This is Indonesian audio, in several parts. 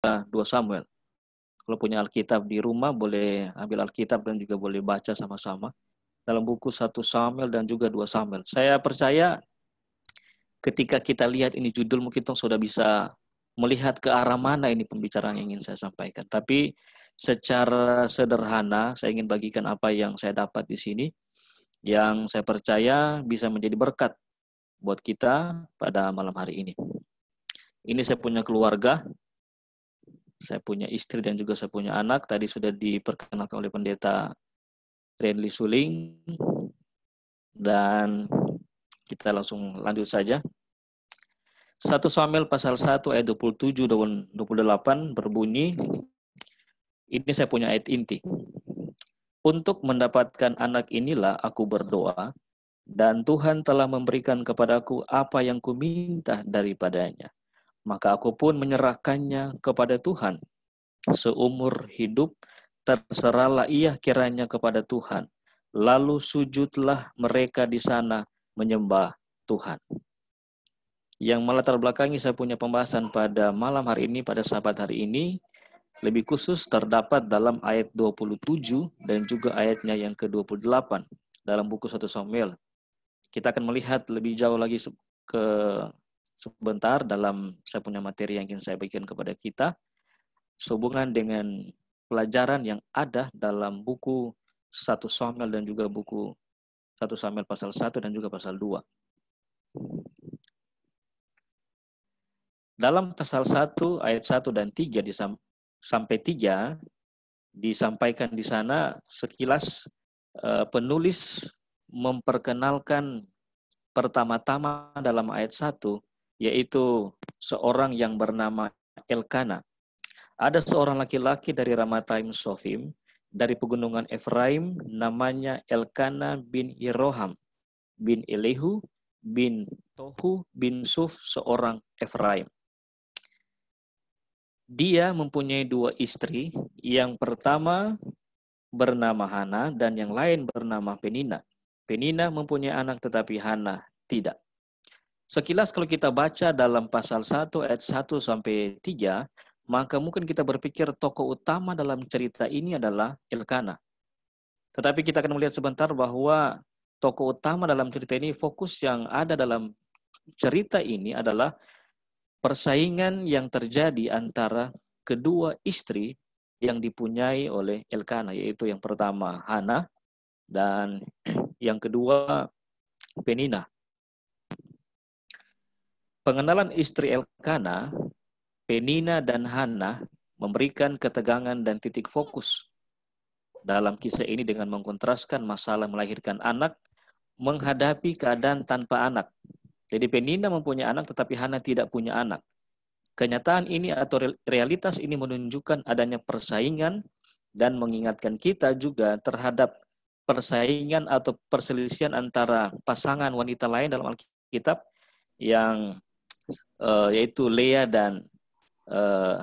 2 Samuel. Kalau punya Alkitab di rumah, boleh ambil Alkitab dan juga boleh baca sama-sama. Dalam buku 1 Samuel dan juga 2 Samuel. Saya percaya ketika kita lihat ini judul, mungkin kita sudah bisa melihat ke arah mana ini pembicaraan yang ingin saya sampaikan. Tapi secara sederhana, saya ingin bagikan apa yang saya dapat di sini, yang saya percaya bisa menjadi berkat buat kita pada malam hari ini. Ini saya punya keluarga, saya punya istri dan juga saya punya anak. Tadi sudah diperkenalkan oleh pendeta Renly Suling. Dan kita langsung lanjut saja. 1 Samuel pasal 1 ayat 27 dan 28 berbunyi, ini saya punya ayat inti. Untuk mendapatkan anak inilah aku berdoa, dan Tuhan telah memberikan kepadaku apa yang kuminta daripadanya. Maka aku pun menyerahkannya kepada Tuhan. Seumur hidup terserahlah ia kiranya kepada Tuhan. Lalu sujudlah mereka di sana menyembah Tuhan. Yang melatar belakangi saya punya pembahasan pada malam hari ini, pada sahabat hari ini, lebih khusus terdapat dalam ayat 27 dan juga ayatnya yang ke-28 dalam buku 1 Samuel. Kita akan melihat lebih jauh lagi ke sebentar dalam saya punya materi yang ingin saya bagikan kepada kita, sehubungan dengan pelajaran yang ada dalam buku 1 Samuel dan juga buku 1 Samuel pasal 1 dan juga pasal 2. Dalam pasal 1 ayat 1 dan 3 sampai 3 disampaikan di sana sekilas penulis memperkenalkan pertama-tama dalam ayat 1, yaitu seorang yang bernama Elkana. Ada seorang laki-laki dari Ramathaim Sofim, dari pegunungan Efraim, namanya Elkana bin Yeroham, bin Elihu, bin Tohu, bin Suf, seorang Efraim. Dia mempunyai 2 istri, yang pertama bernama Hana dan yang lain bernama Penina. Penina mempunyai anak tetapi Hana tidak. Sekilas kalau kita baca dalam pasal 1 ayat 1 sampai 3, maka mungkin kita berpikir tokoh utama dalam cerita ini adalah Elkana. Tetapi kita akan melihat sebentar bahwa tokoh utama dalam cerita ini, fokus yang ada dalam cerita ini adalah persaingan yang terjadi antara kedua istri yang dipunyai oleh Elkana, yaitu yang pertama Hana dan yang kedua Penina. Pengenalan istri Elkana, Penina dan Hana memberikan ketegangan dan titik fokus dalam kisah ini dengan mengkontraskan masalah melahirkan anak menghadapi keadaan tanpa anak. Jadi Penina mempunyai anak tetapi Hana tidak punya anak. Kenyataan ini atau realitas ini menunjukkan adanya persaingan dan mengingatkan kita juga terhadap persaingan atau perselisihan antara pasangan wanita lain dalam Alkitab yang yaitu Lea dan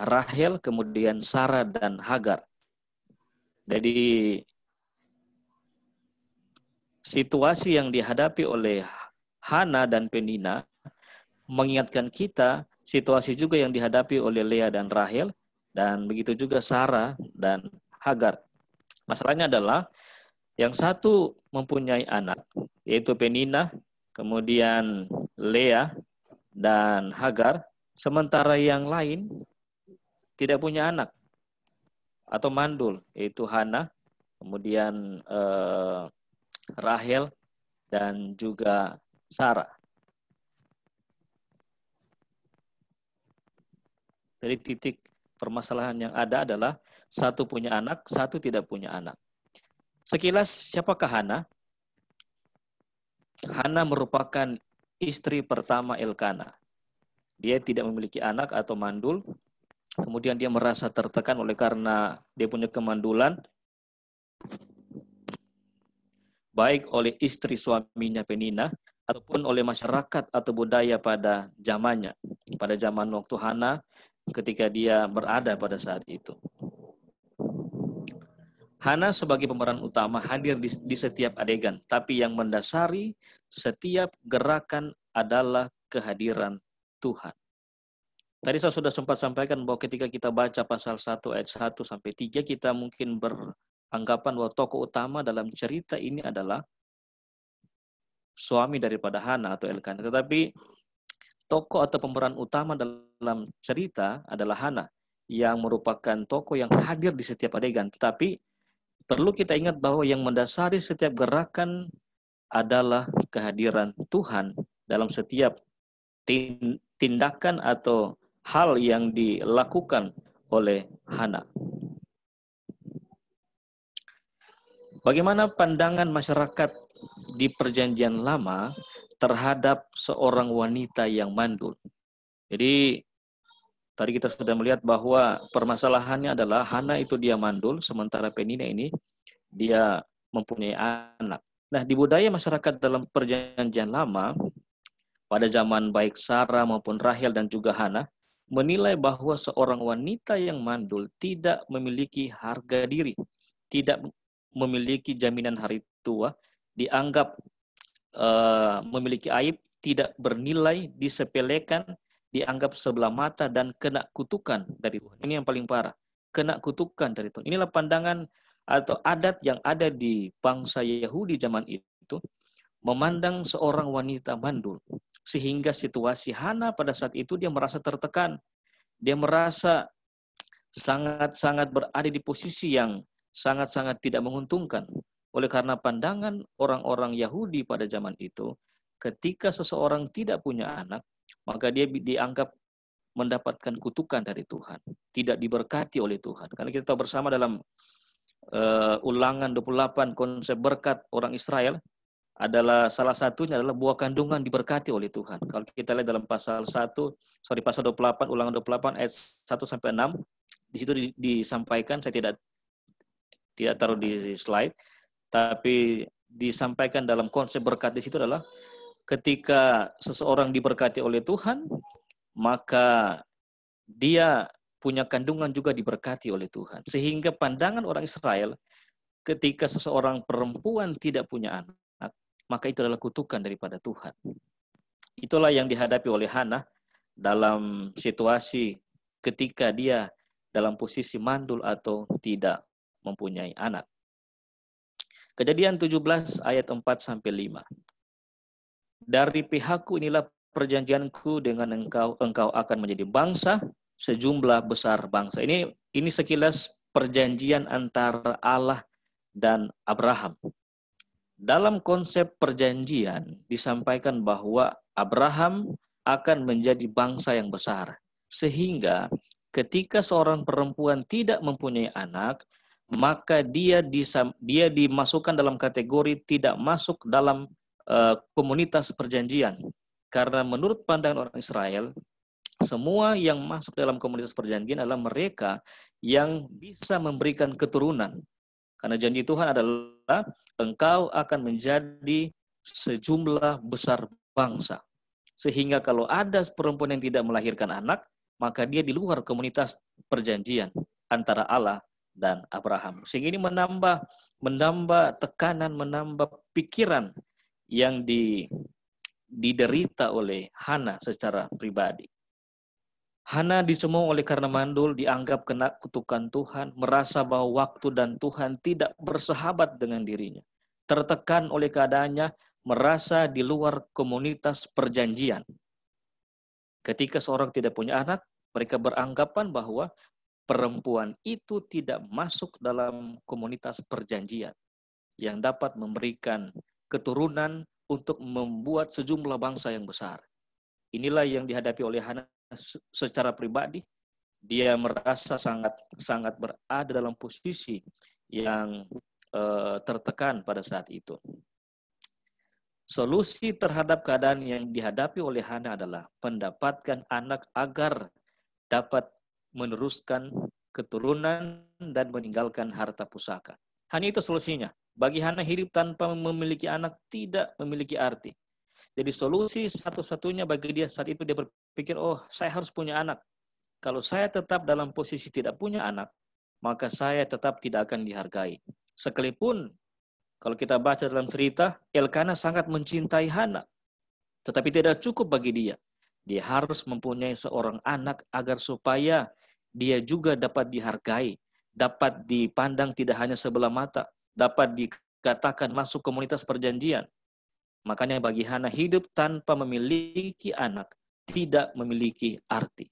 Rahel, kemudian Sarah dan Hagar. Jadi situasi yang dihadapi oleh Hana dan Penina mengingatkan kita situasi juga yang dihadapi oleh Lea dan Rahel, dan begitu juga Sarah dan Hagar. Masalahnya adalah yang satu mempunyai anak, yaitu Penina, kemudian Lea dan Hagar, sementara yang lain tidak punya anak atau mandul, yaitu Hana, kemudian Rahel dan juga Sarah. Jadi titik permasalahan yang ada adalah satu punya anak, satu tidak punya anak. Sekilas siapakah Hana? Hana merupakan istri pertama Elkana. Dia tidak memiliki anak atau mandul. Kemudian dia merasa tertekan oleh karena dia punya kemandulan, baik oleh istri suaminya Penina ataupun oleh masyarakat atau budaya pada zamannya, pada zaman waktu Hana ketika dia berada pada saat itu. Hana sebagai pemeran utama hadir di setiap adegan, tapi yang mendasari setiap gerakan adalah kehadiran Tuhan. Tadi saya sudah sempat sampaikan bahwa ketika kita baca pasal 1 ayat 1 sampai 3, kita mungkin beranggapan bahwa tokoh utama dalam cerita ini adalah suami daripada Hana atau Elkanah. Tetapi tokoh atau pemeran utama dalam cerita adalah Hana, yang merupakan tokoh yang hadir di setiap adegan. Tetapi perlu kita ingat bahwa yang mendasari setiap gerakan adalah kehadiran Tuhan dalam setiap tindakan atau hal yang dilakukan oleh Hana. Bagaimana pandangan masyarakat di Perjanjian Lama terhadap seorang wanita yang mandul? Jadi tadi kita sudah melihat bahwa permasalahannya adalah Hana itu dia mandul, sementara Penina ini dia mempunyai anak. Nah, di budaya masyarakat dalam Perjanjian Lama, pada zaman baik Sarah maupun Rahel dan juga Hana, menilai bahwa seorang wanita yang mandul tidak memiliki harga diri, tidak memiliki jaminan hari tua, dianggap memiliki aib, tidak bernilai, disepelekan, dianggap sebelah mata, dan kena kutukan dari Tuhan. Ini yang paling parah, kena kutukan dari Tuhan. Inilah pandangan atau adat yang ada di bangsa Yahudi zaman itu, memandang seorang wanita mandul. Sehingga situasi Hana pada saat itu dia merasa tertekan. Dia merasa sangat-sangat berada di posisi yang sangat-sangat tidak menguntungkan. Oleh karena pandangan orang-orang Yahudi pada zaman itu, ketika seseorang tidak punya anak, maka dia dianggap mendapatkan kutukan dari Tuhan. Tidak diberkati oleh Tuhan. Karena kita tahu bersama dalam Ulangan 28, konsep berkat orang Israel, adalah salah satunya adalah buah kandungan diberkati oleh Tuhan. Kalau kita lihat dalam pasal 28, Ulangan 28 ayat 1 sampai 6, di situ disampaikan, saya tidak taruh di slide, tapi disampaikan dalam konsep berkat di situ adalah ketika seseorang diberkati oleh Tuhan, maka dia punya kandungan juga diberkati oleh Tuhan. Sehingga pandangan orang Israel, ketika seseorang perempuan tidak punya anak, maka itu adalah kutukan daripada Tuhan. Itulah yang dihadapi oleh Hana dalam situasi ketika dia dalam posisi mandul atau tidak mempunyai anak. Kejadian 17 ayat 4-5. Dari pihakku inilah perjanjianku dengan engkau akan menjadi bangsa sejumlah besar bangsa. Ini sekilas perjanjian antara Allah dan Abraham. Dalam konsep perjanjian disampaikan bahwa Abraham akan menjadi bangsa yang besar. Sehingga ketika seorang perempuan tidak mempunyai anak, maka dia dimasukkan dalam kategori tidak masuk dalam komunitas perjanjian. Karena menurut pandangan orang Israel, semua yang masuk dalam komunitas perjanjian adalah mereka yang bisa memberikan keturunan. Karena janji Tuhan adalah engkau akan menjadi sejumlah besar bangsa. Sehingga kalau ada perempuan yang tidak melahirkan anak, maka dia di luar komunitas perjanjian antara Allah dan Abraham. Sehingga ini menambah tekanan, menambah pikiran yang diderita oleh Hana secara pribadi. Hana dicemooh oleh karena mandul, dianggap kena kutukan Tuhan, merasa bahwa waktu dan Tuhan tidak bersahabat dengan dirinya. Tertekan oleh keadaannya, merasa di luar komunitas perjanjian. Ketika seorang tidak punya anak, mereka beranggapan bahwa perempuan itu tidak masuk dalam komunitas perjanjian yang dapat memberikan keturunan untuk membuat sejumlah bangsa yang besar. Inilah yang dihadapi oleh Hana secara pribadi. Dia merasa sangat berada dalam posisi yang tertekan pada saat itu. Solusi terhadap keadaan yang dihadapi oleh Hana adalah mendapatkan anak agar dapat meneruskan keturunan dan meninggalkan harta pusaka. Hanya itu solusinya. Bagi Hana, hidup tanpa memiliki anak tidak memiliki arti. Jadi solusi satu-satunya bagi dia saat itu, dia berpikir, oh saya harus punya anak. Kalau saya tetap dalam posisi tidak punya anak, maka saya tetap tidak akan dihargai. Sekalipun kalau kita baca dalam cerita, Elkanah sangat mencintai Hana, tetapi tidak cukup bagi dia. Dia harus mempunyai seorang anak agar supaya dia juga dapat dihargai, dapat dipandang tidak hanya sebelah mata, dapat dikatakan masuk komunitas perjanjian. Makanya bagi Hana, hidup tanpa memiliki anak tidak memiliki arti.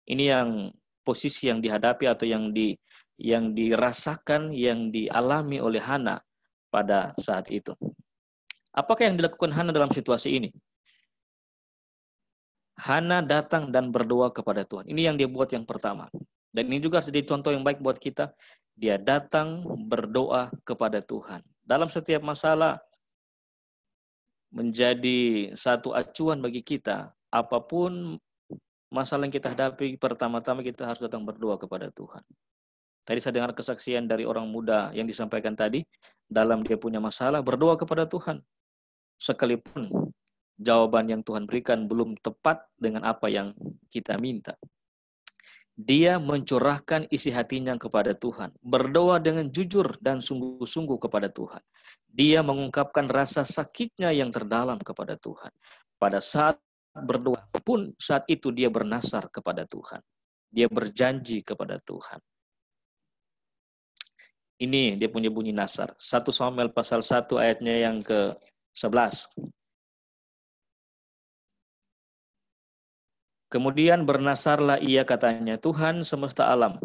Ini yang posisi yang dihadapi atau yang dirasakan, yang dialami oleh Hana pada saat itu. Apakah yang dilakukan Hana dalam situasi ini? Hana datang dan berdoa kepada Tuhan. Ini yang dia buat yang pertama. Dan ini juga jadi contoh yang baik buat kita. Dia datang berdoa kepada Tuhan. Dalam setiap masalah menjadi satu acuan bagi kita. Apapun masalah yang kita hadapi, pertama-tama kita harus datang berdoa kepada Tuhan. Tadi saya dengar kesaksian dari orang muda yang disampaikan tadi. Dalam dia punya masalah, berdoa kepada Tuhan. Sekalipun jawaban yang Tuhan berikan belum tepat dengan apa yang kita minta. Dia mencurahkan isi hatinya kepada Tuhan. Berdoa dengan jujur dan sungguh-sungguh kepada Tuhan. Dia mengungkapkan rasa sakitnya yang terdalam kepada Tuhan. Pada saat berdoa pun, saat itu dia bernasar kepada Tuhan. Dia berjanji kepada Tuhan. Ini dia punya bunyi nasar. 1 Samuel pasal 1 ayatnya yang ke-11. Kemudian bernasarlah ia, katanya, Tuhan semesta alam,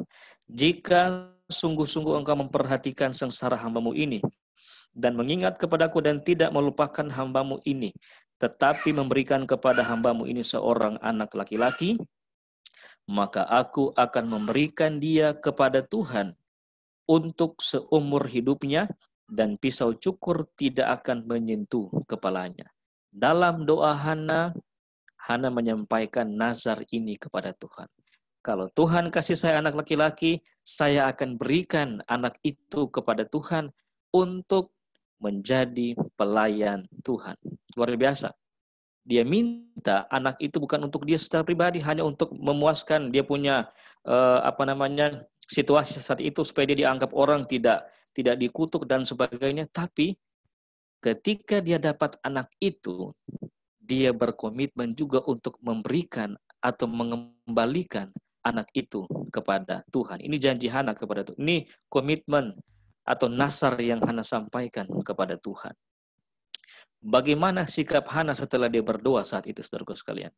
jika sungguh-sungguh engkau memperhatikan sengsara hambamu ini, dan mengingat kepadaku dan tidak melupakan hambamu ini, tetapi memberikan kepada hambamu ini seorang anak laki-laki, maka aku akan memberikan dia kepada Tuhan untuk seumur hidupnya, dan pisau cukur tidak akan menyentuh kepalanya. Dalam doa Hana menyampaikan nazar ini kepada Tuhan. Kalau Tuhan kasih saya anak laki-laki, saya akan berikan anak itu kepada Tuhan untuk menjadi pelayan Tuhan. Luar biasa. Dia minta anak itu bukan untuk dia secara pribadi, hanya untuk memuaskan dia punya situasi saat itu, supaya dia dianggap orang tidak dikutuk dan sebagainya. Tapi ketika dia dapat anak itu, dia berkomitmen juga untuk memberikan atau mengembalikan anak itu kepada Tuhan. Ini janji Hana kepada Tuhan. Ini komitmen atau nasar yang Hana sampaikan kepada Tuhan. Bagaimana sikap Hana setelah dia berdoa saat itu, saudaraku sekalian?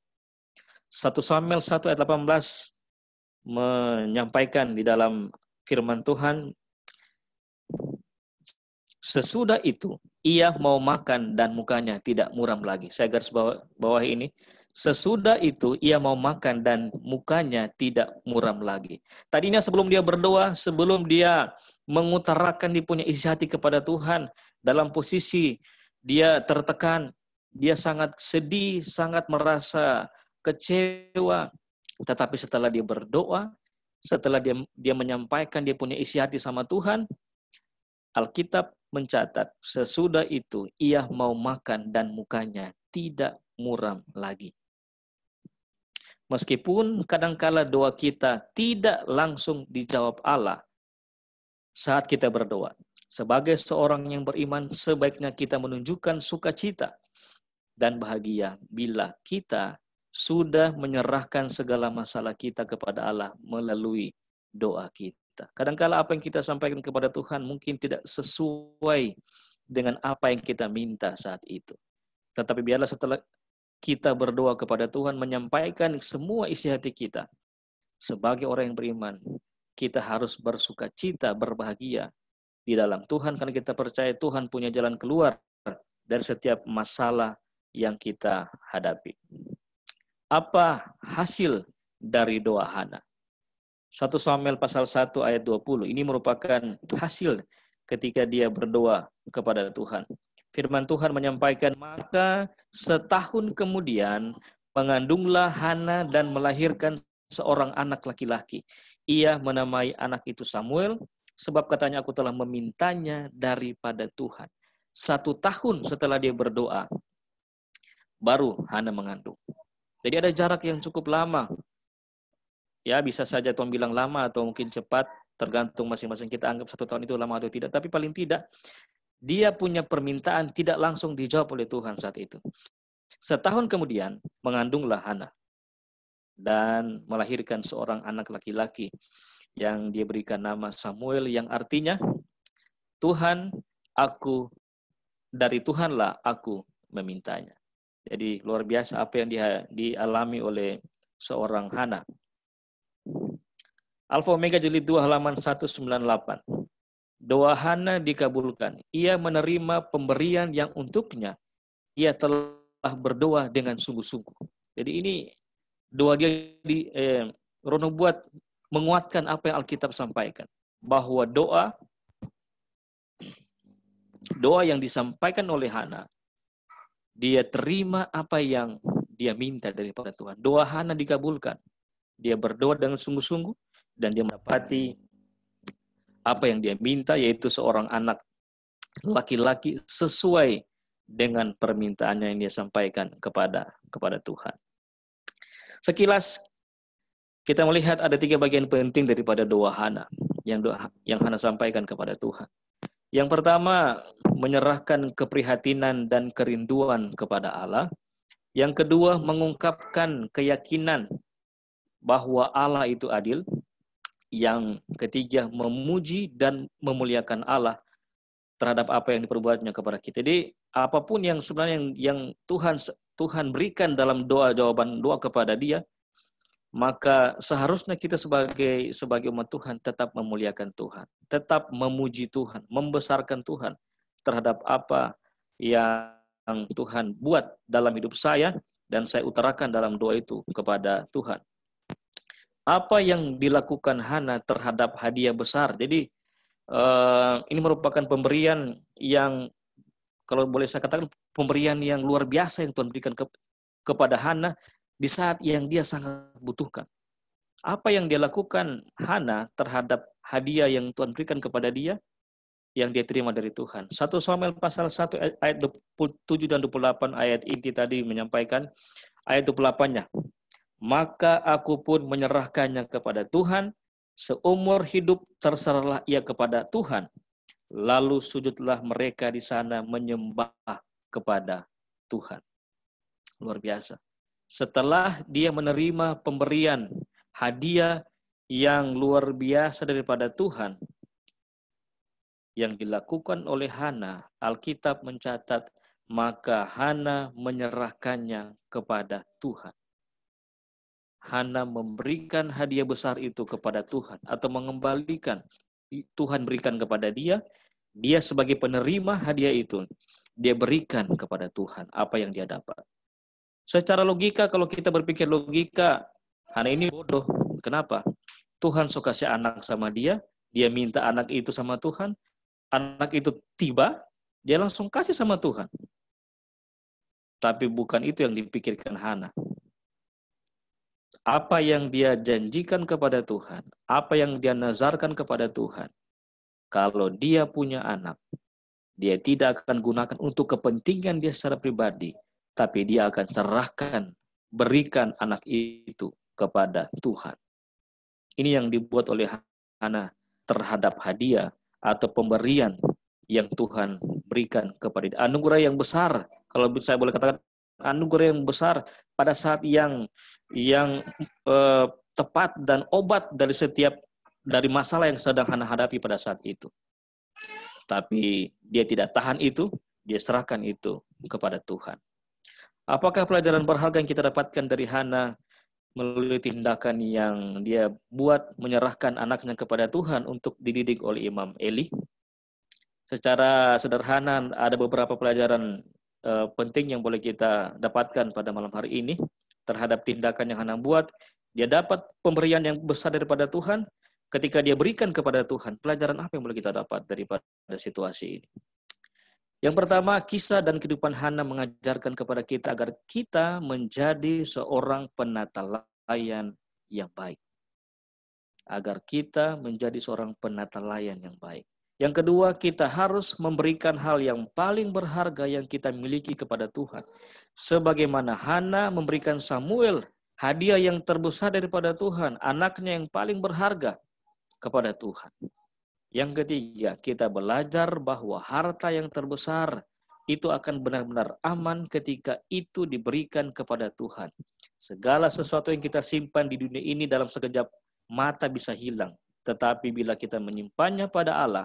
1 Samuel 1 ayat 18 menyampaikan di dalam firman Tuhan, sesudah itu ia mau makan dan mukanya tidak muram lagi. Saya garis bawah ini. Sesudah itu ia mau makan dan mukanya tidak muram lagi. Tadinya sebelum dia berdoa, sebelum dia mengutarakan dia punya isi hati kepada Tuhan, dalam posisi dia tertekan, dia sangat sedih, sangat merasa kecewa. Tetapi setelah dia berdoa, setelah dia menyampaikan dia punya isi hati sama Tuhan, Alkitab mencatat, sesudah itu ia mau makan dan mukanya tidak muram lagi. Meskipun kadangkala doa kita tidak langsung dijawab Allah saat kita berdoa. Sebagai seorang yang beriman, sebaiknya kita menunjukkan sukacita dan bahagia bila kita sudah menyerahkan segala masalah kita kepada Allah melalui doa kita. Kadangkala apa yang kita sampaikan kepada Tuhan mungkin tidak sesuai dengan apa yang kita minta saat itu. Tetapi biarlah setelah kita berdoa kepada Tuhan, menyampaikan semua isi hati kita. Sebagai orang yang beriman, kita harus bersukacita, berbahagia di dalam Tuhan, karena kita percaya Tuhan punya jalan keluar dari setiap masalah yang kita hadapi. Apa hasil dari doa Hana? 1 Samuel pasal 1 ayat 20. Ini merupakan hasil ketika dia berdoa kepada Tuhan. Firman Tuhan menyampaikan, maka setahun kemudian mengandunglah Hana dan melahirkan seorang anak laki-laki. Ia menamai anak itu Samuel, sebab katanya, aku telah memintanya daripada Tuhan. 1 tahun setelah dia berdoa, baru Hana mengandung. Jadi ada jarak yang cukup lama. Ya, bisa saja Tuhan bilang lama atau mungkin cepat, tergantung masing-masing kita anggap 1 tahun itu lama atau tidak. Tapi paling tidak, dia punya permintaan tidak langsung dijawab oleh Tuhan saat itu. Setahun kemudian mengandunglah Hana dan melahirkan seorang anak laki-laki yang dia berikan nama Samuel, yang artinya Tuhan, aku dari Tuhanlah aku memintanya. Jadi luar biasa apa yang dialami oleh seorang Hana. Alfa Omega jilid 2 halaman 198. Doa Hana dikabulkan. Ia menerima pemberian yang untuknya ia telah berdoa dengan sungguh-sungguh. Jadi ini doa dia Rono buat menguatkan apa yang Alkitab sampaikan, bahwa doa yang disampaikan oleh Hana, dia terima apa yang dia minta daripada Tuhan. Doa Hana dikabulkan. Dia berdoa dengan sungguh-sungguh dan dia mendapati apa yang dia minta, yaitu seorang anak laki-laki sesuai dengan permintaannya yang dia sampaikan kepada Tuhan. Sekilas kita melihat ada 3 bagian penting daripada doa Hana yang Hana sampaikan kepada Tuhan. Yang pertama, menyerahkan keprihatinan dan kerinduan kepada Allah. Yang kedua, mengungkapkan keyakinan bahwa Allah itu adil. Yang ketiga, memuji dan memuliakan Allah terhadap apa yang diperbuatnya kepada kita. Jadi apapun yang sebenarnya yang Tuhan berikan dalam jawaban doa kepada dia, maka seharusnya kita sebagai umat Tuhan tetap memuliakan Tuhan, tetap memuji Tuhan, membesarkan Tuhan terhadap apa yang Tuhan buat dalam hidup saya, dan saya utarakan dalam doa itu kepada Tuhan. Apa yang dilakukan Hana terhadap hadiah besar. Jadi ini merupakan pemberian yang, kalau boleh saya katakan, pemberian yang luar biasa yang Tuhan berikan kepada Hana di saat yang dia sangat butuhkan. Apa yang dia lakukan Hana terhadap hadiah yang Tuhan berikan kepada dia, yang dia terima dari Tuhan. 1 Samuel pasal 1 ayat 27 dan 28, ayat inti tadi menyampaikan, ayat 28-nya. Maka aku pun menyerahkannya kepada Tuhan, seumur hidup terserahlah ia kepada Tuhan. Lalu sujudlah mereka di sana menyembah kepada Tuhan. Luar biasa. Setelah dia menerima pemberian hadiah yang luar biasa daripada Tuhan, yang dilakukan oleh Hana, Alkitab mencatat, maka Hana menyerahkannya kepada Tuhan. Hana memberikan hadiah besar itu kepada Tuhan, atau mengembalikan, Tuhan berikan kepada dia sebagai penerima hadiah itu, dia berikan kepada Tuhan apa yang dia dapat. Secara logika, kalau kita berpikir logika, Hana ini bodoh. Kenapa? Tuhan suka kasih anak sama dia minta anak itu sama Tuhan, anak itu tiba, dia langsung kasih sama Tuhan. Tapi bukan itu yang dipikirkan Hana. Apa yang dia janjikan kepada Tuhan, apa yang dia nazarkan kepada Tuhan, kalau dia punya anak, dia tidak akan gunakan untuk kepentingan dia secara pribadi, tapi dia akan serahkan, berikan anak itu kepada Tuhan. Ini yang dibuat oleh Hana terhadap hadiah atau pemberian yang Tuhan berikan kepada dia. Anugerah yang besar, kalau saya boleh katakan, anugerah yang besar pada saat yang tepat dan obat dari masalah yang sedang Hana hadapi pada saat itu. Tapi dia tidak tahan itu, dia serahkan itu kepada Tuhan. Apakah pelajaran berharga yang kita dapatkan dari Hana melalui tindakan yang dia buat menyerahkan anaknya kepada Tuhan untuk dididik oleh Imam Eli? Secara sederhana ada beberapa pelajaran penting yang boleh kita dapatkan pada malam hari ini terhadap tindakan yang Hana buat. Dia dapat pemberian yang besar daripada Tuhan. Ketika dia berikan kepada Tuhan, pelajaran apa yang boleh kita dapat daripada situasi ini? Yang pertama, kisah dan kehidupan Hana mengajarkan kepada kita agar kita menjadi seorang penata layan yang baik. Agar kita menjadi seorang penata layan yang baik. Yang kedua, kita harus memberikan hal yang paling berharga yang kita miliki kepada Tuhan. Sebagaimana Hana memberikan Samuel hadiah yang terbesar daripada Tuhan, anaknya yang paling berharga kepada Tuhan. Yang ketiga, kita belajar bahwa harta yang terbesar itu akan benar-benar aman ketika itu diberikan kepada Tuhan. Segala sesuatu yang kita simpan di dunia ini dalam sekejap mata bisa hilang. Tetapi bila kita menyimpannya pada Allah,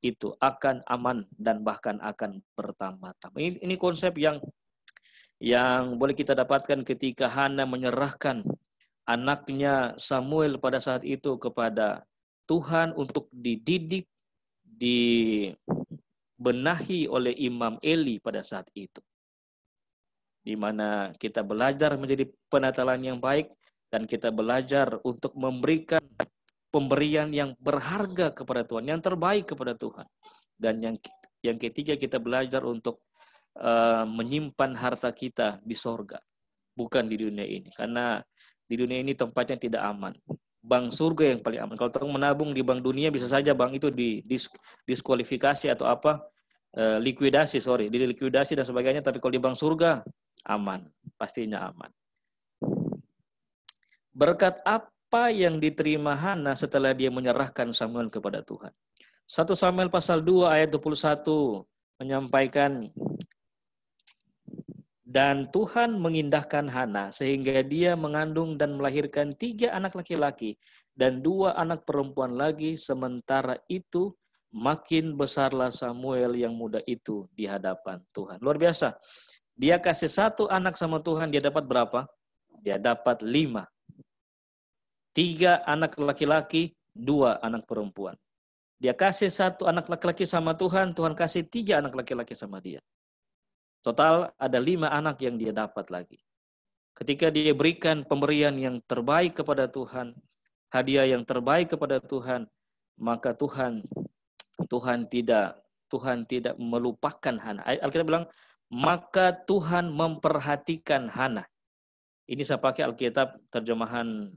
itu akan aman dan bahkan akan bertambah-tambah. Ini konsep yang boleh kita dapatkan ketika Hana menyerahkan anaknya Samuel pada saat itu kepada Tuhan untuk dididik, dibenahi oleh Imam Eli pada saat itu. Di mana kita belajar menjadi penatalan yang baik dan kita belajar untuk memberikan pemberian yang berharga kepada Tuhan, yang terbaik kepada Tuhan. Dan yang ketiga, kita belajar untuk menyimpan harta kita di sorga, bukan di dunia ini. Karena di dunia ini tempatnya tidak aman. Bank surga yang paling aman. Kalau orang menabung di bank dunia, bisa saja bank itu diskualifikasi atau dilikuidasi dan sebagainya. Tapi kalau di bank surga, aman, pastinya aman. Berkat apa yang diterima Hana setelah dia menyerahkan Samuel kepada Tuhan? 1 Samuel pasal 2 ayat 21 menyampaikan, dan Tuhan mengindahkan Hana sehingga dia mengandung dan melahirkan 3 anak laki-laki dan 2 anak perempuan lagi. Sementara itu makin besarlah Samuel yang muda itu di hadapan Tuhan. Luar biasa. Dia kasih 1 anak sama Tuhan, dia dapat berapa? Dia dapat 5. 3 anak laki-laki, 2 anak perempuan. Dia kasih 1 anak laki-laki sama Tuhan, Tuhan kasih 3 anak laki-laki sama dia. Total ada 5 anak yang dia dapat lagi. Ketika dia berikan pemberian yang terbaik kepada Tuhan, hadiah yang terbaik kepada Tuhan, maka Tuhan tidak melupakan Hana. Alkitab bilang, maka Tuhan memperhatikan Hana. Ini saya pakai Alkitab terjemahan,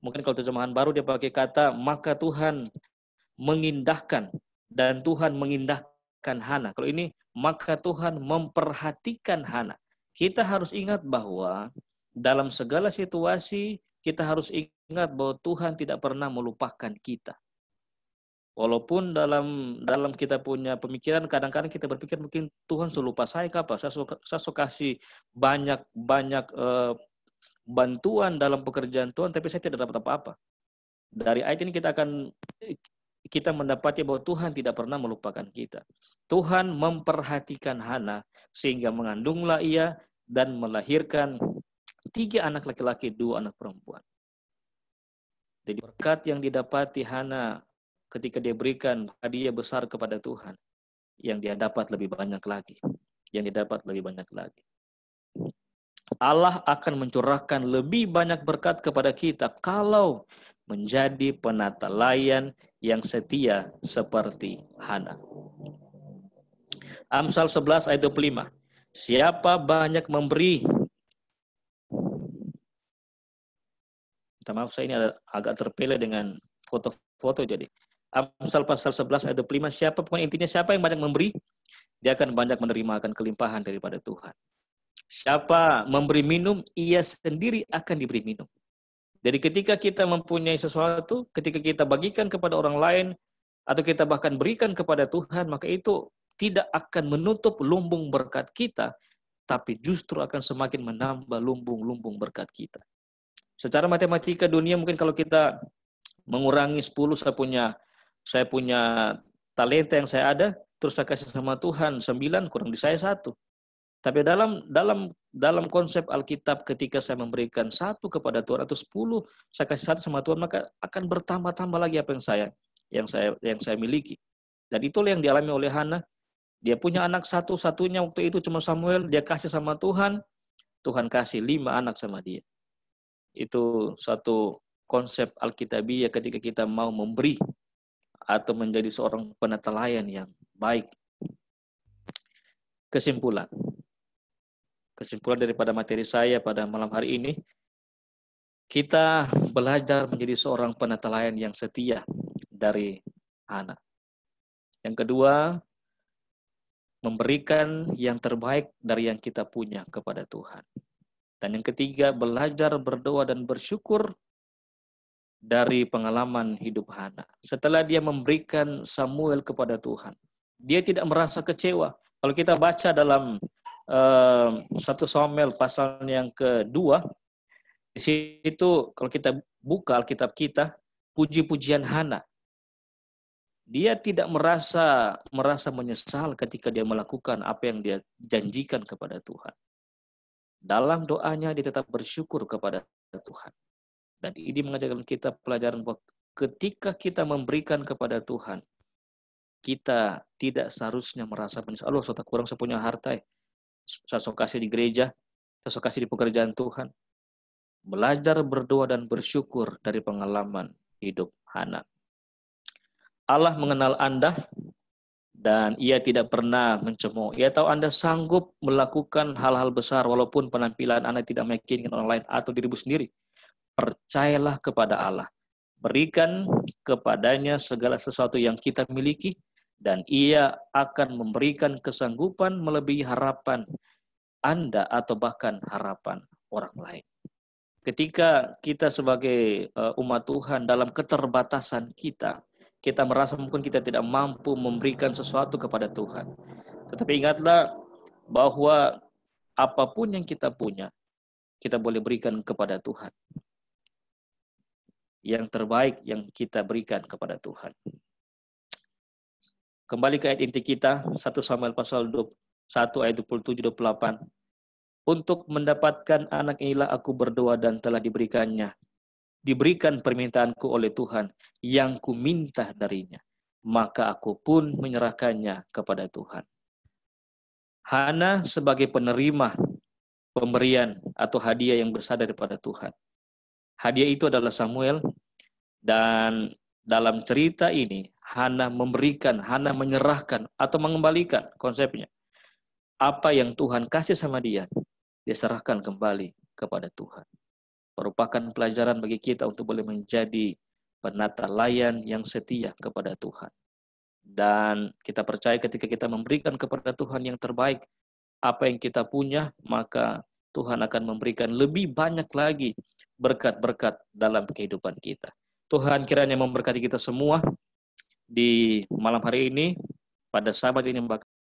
mungkin kalau terjemahan baru dia pakai kata, maka Tuhan mengindahkan, dan Tuhan mengindahkan Hana. Kalau ini, maka Tuhan memperhatikan Hana. Kita harus ingat bahwa dalam segala situasi, kita harus ingat bahwa Tuhan tidak pernah melupakan kita. Walaupun dalam kita punya pemikiran, kadang-kadang kita berpikir mungkin Tuhan selupa saya apa? Saya suka kasih banyak bantuan dalam pekerjaan Tuhan, tapi saya tidak dapat apa-apa. Dari ayat ini kita mendapati bahwa Tuhan tidak pernah melupakan kita. Tuhan memperhatikan Hana sehingga mengandunglah ia dan melahirkan 3 anak laki-laki, 2 anak perempuan. Jadi berkat yang didapati Hana ketika dia berikan hadiah besar kepada Tuhan, yang dia dapat lebih banyak lagi. Allah akan mencurahkan lebih banyak berkat kepada kita kalau menjadi penatalayan yang setia seperti Hana. Amsal 11 ayat 25. Siapa banyak memberi, maaf saya ini agak terpele dengan foto-foto, jadi Amsal pasal 11 ayat 25, siapa yang banyak memberi, dia akan banyak menerima akan kelimpahan daripada Tuhan. Siapa memberi minum, ia sendiri akan diberi minum. Jadi ketika kita mempunyai sesuatu, ketika kita bagikan kepada orang lain, atau kita bahkan berikan kepada Tuhan, maka itu tidak akan menutup lumbung berkat kita, tapi justru akan semakin menambah lumbung-lumbung berkat kita. Secara matematika dunia, mungkin kalau kita mengurangi 10, saya punya talenta yang saya ada, terus saya kasih sama Tuhan 9, kurang di saya 1. Tapi dalam konsep Alkitab, ketika saya memberikan 1 kepada Tuhan atau 10 saya kasih 1 sama Tuhan, maka akan bertambah-tambah lagi apa yang saya miliki. Dan itulah yang dialami oleh Hana. Dia punya anak satu-satunya waktu itu cuma Samuel, dia kasih sama Tuhan, Tuhan kasih 5 anak sama dia. Itu satu konsep Alkitabiah ketika kita mau memberi atau menjadi seorang penatalayan yang baik. Kesimpulan daripada materi saya pada malam hari ini, kita belajar menjadi seorang penatalayan yang setia dari Hana. Yang kedua, memberikan yang terbaik dari yang kita punya kepada Tuhan. Dan yang ketiga, belajar berdoa dan bersyukur dari pengalaman hidup Hana. Setelah dia memberikan Samuel kepada Tuhan, dia tidak merasa kecewa. Kalau kita baca dalam 1 Samuel pasal yang kedua, di situ kalau kita buka Alkitab kita, puji-pujian Hana. Dia tidak merasa menyesal ketika dia melakukan apa yang dia janjikan kepada Tuhan. Dalam doanya dia tetap bersyukur kepada Tuhan. Dan ini mengajarkan kita pelajaran bahwa ketika kita memberikan kepada Tuhan, kita tidak seharusnya merasa menyesal. Saya tak kurang, saya punya harta, saya sok kasih di gereja, saya sok kasih di pekerjaan Tuhan. Belajar berdoa dan bersyukur dari pengalaman hidup Hana. Allah mengenal Anda dan Ia tidak pernah mencemooh. Ia tahu Anda sanggup melakukan hal-hal besar walaupun penampilan Anda tidak meyakinkan orang lain atau dirimu sendiri. Percayalah kepada Allah. Berikan kepadanya segala sesuatu yang kita miliki dan Ia akan memberikan kesanggupan melebihi harapan Anda atau bahkan harapan orang lain. Ketika kita sebagai umat Tuhan dalam keterbatasan kita merasa mungkin kita tidak mampu memberikan sesuatu kepada Tuhan. Tetapi ingatlah bahwa apapun yang kita punya, kita boleh berikan kepada Tuhan. Yang terbaik yang kita berikan kepada Tuhan. Kembali ke ayat inti kita, 1 Samuel pasal 1 ayat 27-28. Untuk mendapatkan anak inilah aku berdoa dan telah diberikannya. Diberikan permintaanku oleh Tuhan yang ku minta darinya. Maka aku pun menyerahkannya kepada Tuhan. Hana sebagai penerima pemberian atau hadiah yang besar daripada Tuhan. Hadiah itu adalah Samuel, dan dalam cerita ini Hana menyerahkan atau mengembalikan konsepnya. Apa yang Tuhan kasih sama dia serahkan kembali kepada Tuhan. Merupakan pelajaran bagi kita untuk boleh menjadi penata layan yang setia kepada Tuhan. Dan kita percaya ketika kita memberikan kepada Tuhan yang terbaik, apa yang kita punya, maka Tuhan akan memberikan lebih banyak lagi berkat-berkat dalam kehidupan kita. Tuhan kiranya memberkati kita semua di malam hari ini, pada Sabat ini